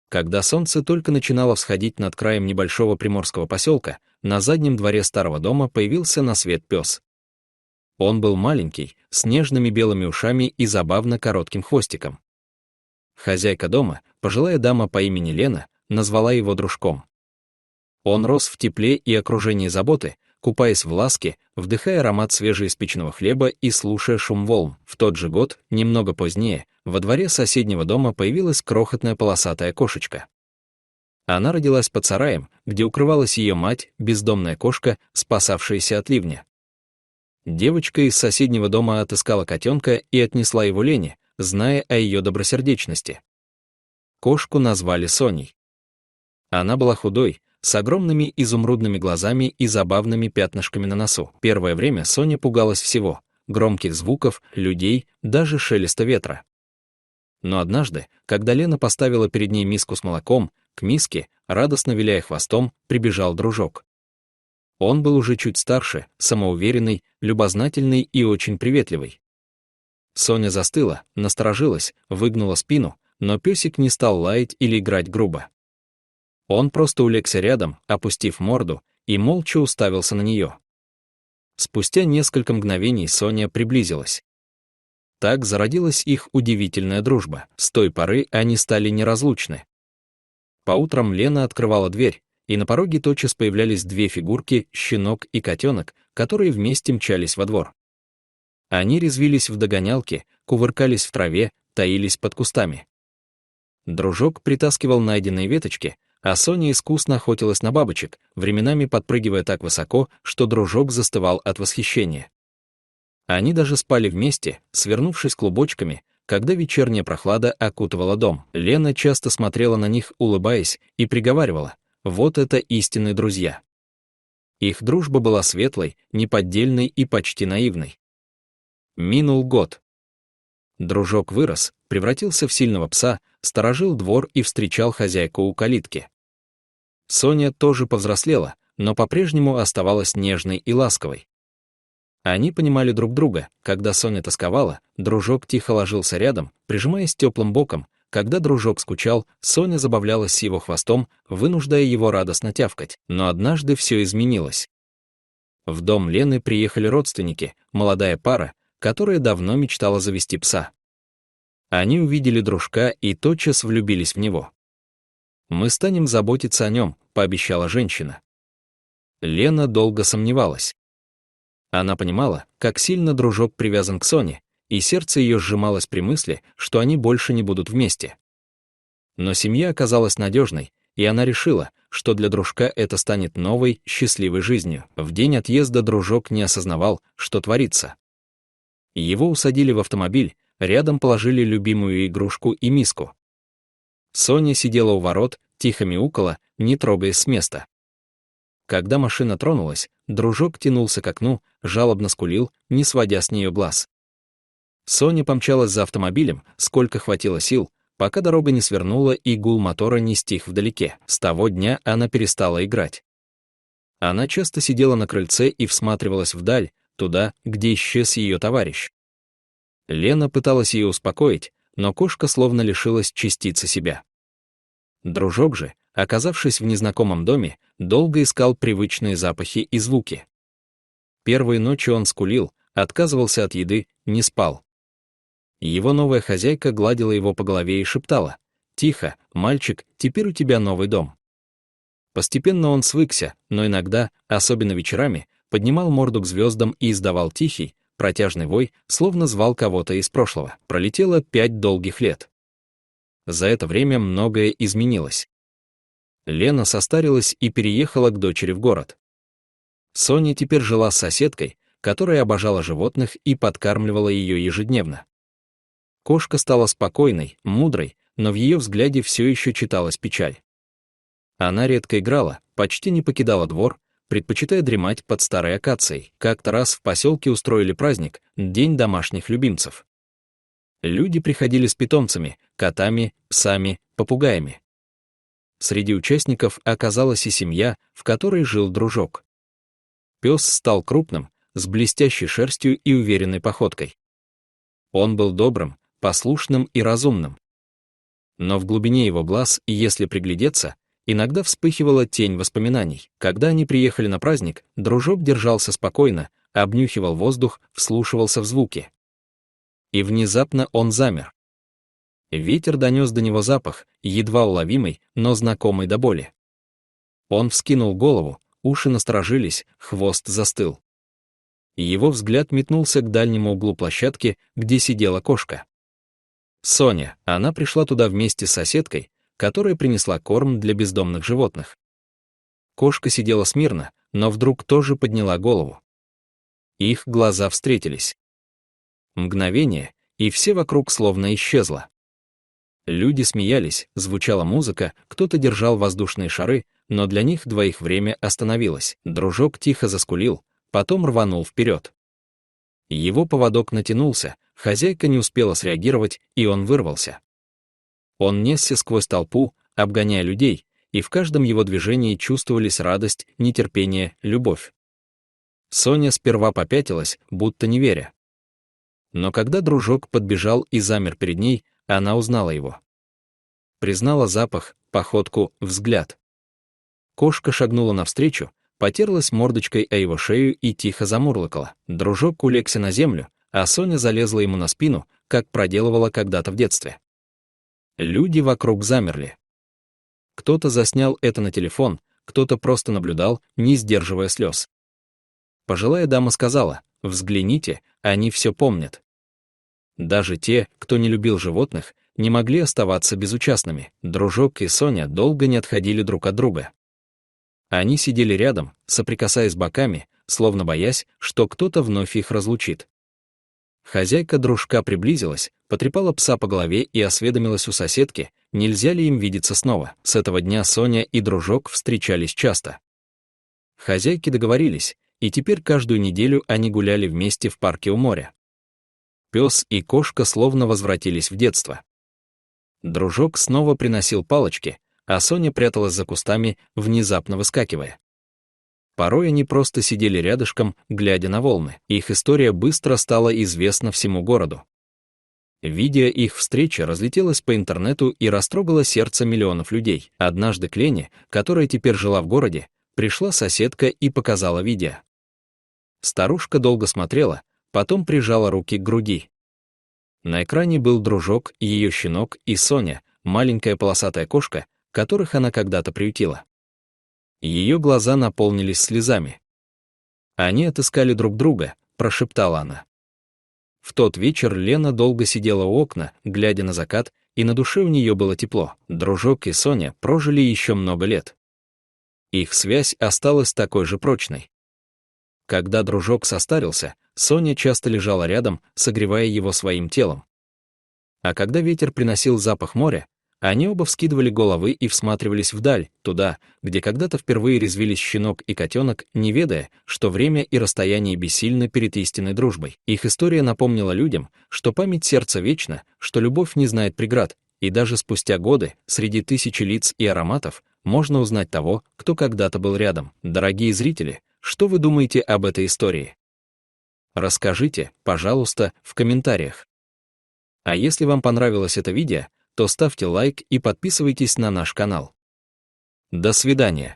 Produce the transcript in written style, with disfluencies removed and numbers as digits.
Когда солнце только начинало всходить над краем небольшого приморского поселка, на заднем дворе старого дома появился на свет пес. Он был маленький, с нежными белыми ушами и забавно коротким хвостиком. Хозяйка дома, пожилая дама по имени Лена, назвала его дружком. Он рос в тепле и окружении заботы, купаясь в ласке, вдыхая аромат свежеиспеченного хлеба и слушая шум волн. В тот же год, немного позднее, во дворе соседнего дома появилась крохотная полосатая кошечка. Она родилась под сараем, где укрывалась ее мать, бездомная кошка, спасавшаяся от ливня. Девочка из соседнего дома отыскала котенка и отнесла его Лене, зная о ее добросердечности. Кошку назвали Соней. Она была худой, с огромными изумрудными глазами и забавными пятнышками на носу. Первое время Соня пугалась всего — громких звуков, людей, даже шелеста ветра. Но однажды, когда Лена поставила перед ней миску с молоком, к миске, радостно виляя хвостом, прибежал дружок. Он был уже чуть старше, самоуверенный, любознательный и очень приветливый. Соня застыла, насторожилась, выгнула спину, но песик не стал лаять или играть грубо. Он просто улегся рядом, опустив морду, и молча уставился на нее. Спустя несколько мгновений Соня приблизилась. Так зародилась их удивительная дружба. С той поры они стали неразлучны. По утрам Лена открывала дверь, и на пороге тотчас появлялись две фигурки, щенок и котенок, которые вместе мчались во двор. Они резвились в догонялке, кувыркались в траве, таились под кустами. Дружок притаскивал найденные веточки, а Соня искусно охотилась на бабочек, временами подпрыгивая так высоко, что дружок застывал от восхищения. Они даже спали вместе, свернувшись клубочками, когда вечерняя прохлада окутывала дом. Лена часто смотрела на них, улыбаясь, и приговаривала: «Вот это истинные друзья». Их дружба была светлой, неподдельной и почти наивной. Минул год. Дружок вырос, превратился в сильного пса, сторожил двор и встречал хозяйку у калитки. Соня тоже повзрослела, но по-прежнему оставалась нежной и ласковой. Они понимали друг друга. Когда Соня тосковала, дружок тихо ложился рядом, прижимаясь теплым боком. Когда дружок скучал, Соня забавлялась с его хвостом, вынуждая его радостно тявкать. Но однажды все изменилось. В дом Лены приехали родственники, молодая пара, которая давно мечтала завести пса. Они увидели дружка и тотчас влюбились в него. «Мы станем заботиться о нем», — пообещала женщина. Лена долго сомневалась. Она понимала, как сильно дружок привязан к Соне, и сердце ее сжималось при мысли, что они больше не будут вместе. Но семья оказалась надежной, и она решила, что для дружка это станет новой, счастливой жизнью. В день отъезда дружок не осознавал, что творится. Его усадили в автомобиль, рядом положили любимую игрушку и миску. Соня сидела у ворот, тихо мяукала, не трогаясь с места. Когда машина тронулась, дружок тянулся к окну, жалобно скулил, не сводя с нее глаз. Соня помчалась за автомобилем, сколько хватило сил, пока дорога не свернула и гул мотора не стих вдалеке. С того дня она перестала играть. Она часто сидела на крыльце и всматривалась вдаль, туда, где исчез ее товарищ. Лена пыталась ее успокоить, но кошка словно лишилась частицы себя. Дружок же, оказавшись в незнакомом доме, долго искал привычные запахи и звуки. Первые ночи он скулил, отказывался от еды, не спал. Его новая хозяйка гладила его по голове и шептала: «Тихо, мальчик, теперь у тебя новый дом». Постепенно он свыкся, но иногда, особенно вечерами, поднимал морду к звездам и издавал тихий, протяжный вой, словно звал кого-то из прошлого. Пролетело 5 долгих лет. За это время многое изменилось. Лена состарилась и переехала к дочери в город. Соня теперь жила с соседкой, которая обожала животных и подкармливала ее ежедневно. Кошка стала спокойной, мудрой, но в ее взгляде все еще читалась печаль. Она редко играла, почти не покидала двор, предпочитая дремать под старой акацией. Как-то раз в поселке устроили праздник — День домашних любимцев. Люди приходили с питомцами, котами, псами, попугаями. Среди участников оказалась и семья, в которой жил дружок. Пес стал крупным, с блестящей шерстью и уверенной походкой. Он был добрым, послушным и разумным. Но в глубине его глаз, и если приглядеться, иногда вспыхивала тень воспоминаний. Когда они приехали на праздник, дружок держался спокойно, обнюхивал воздух, вслушивался в звуки. И внезапно он замер. Ветер донес до него запах, едва уловимый, но знакомый до боли. Он вскинул голову, уши насторожились, хвост застыл. Его взгляд метнулся к дальнему углу площадки, где сидела кошка. Соня, она пришла туда вместе с соседкой, которая принесла корм для бездомных животных. Кошка сидела смирно, но вдруг тоже подняла голову. Их глаза встретились. Мгновение, и все вокруг словно исчезло. Люди смеялись, звучала музыка, кто-то держал воздушные шары, но для них двоих время остановилось. Дружок тихо заскулил, потом рванул вперед. Его поводок натянулся, хозяйка не успела среагировать, и он вырвался. Он несся сквозь толпу, обгоняя людей, и в каждом его движении чувствовались радость, нетерпение, любовь. Соня сперва попятилась, будто не веря. Но когда дружок подбежал и замер перед ней, она узнала его. Признала запах, походку, взгляд. Кошка шагнула навстречу, потерлась мордочкой о его шею и тихо замурлыкала. Дружок улегся на землю, а Соня залезла ему на спину, как проделывала когда-то в детстве. Люди вокруг замерли. Кто-то заснял это на телефон, кто-то просто наблюдал, не сдерживая слез. Пожилая дама сказала: «Взгляните, они все помнят». Даже те, кто не любил животных, не могли оставаться безучастными. Дружок и Соня долго не отходили друг от друга. Они сидели рядом, соприкасаясь боками, словно боясь, что кто-то вновь их разлучит. Хозяйка дружка приблизилась, потрепала пса по голове и осведомилась у соседки, нельзя ли им видеться снова. С этого дня Соня и дружок встречались часто. Хозяйки договорились, и теперь каждую неделю они гуляли вместе в парке у моря. Пес и кошка словно возвратились в детство. Дружок снова приносил палочки, а Соня пряталась за кустами, внезапно выскакивая. Порой они просто сидели рядышком, глядя на волны. Их история быстро стала известна всему городу. Видео их встречи разлетелось по интернету и растрогало сердце миллионов людей. Однажды к Лене, которая теперь жила в городе, пришла соседка и показала видео. Старушка долго смотрела, потом прижала руки к груди. На экране был дружок, ее щенок и Соня, маленькая полосатая кошка, которых она когда-то приютила. Ее глаза наполнились слезами. «Они отыскали друг друга», — прошептала она. В тот вечер Лена долго сидела у окна, глядя на закат, и на душе у нее было тепло. Дружок и Соня прожили еще много лет. Их связь осталась такой же прочной. Когда дружок состарился, Соня часто лежала рядом, согревая его своим телом. А когда ветер приносил запах моря, они оба вскидывали головы и всматривались вдаль, туда, где когда-то впервые резвились щенок и котенок, не ведая, что время и расстояние бессильны перед истинной дружбой. Их история напомнила людям, что память сердца вечна, что любовь не знает преград, и даже спустя годы, среди тысячи лиц и ароматов, можно узнать того, кто когда-то был рядом. Дорогие зрители, что вы думаете об этой истории? Расскажите, пожалуйста, в комментариях. А если вам понравилось это видео, то ставьте лайк и подписывайтесь на наш канал. До свидания.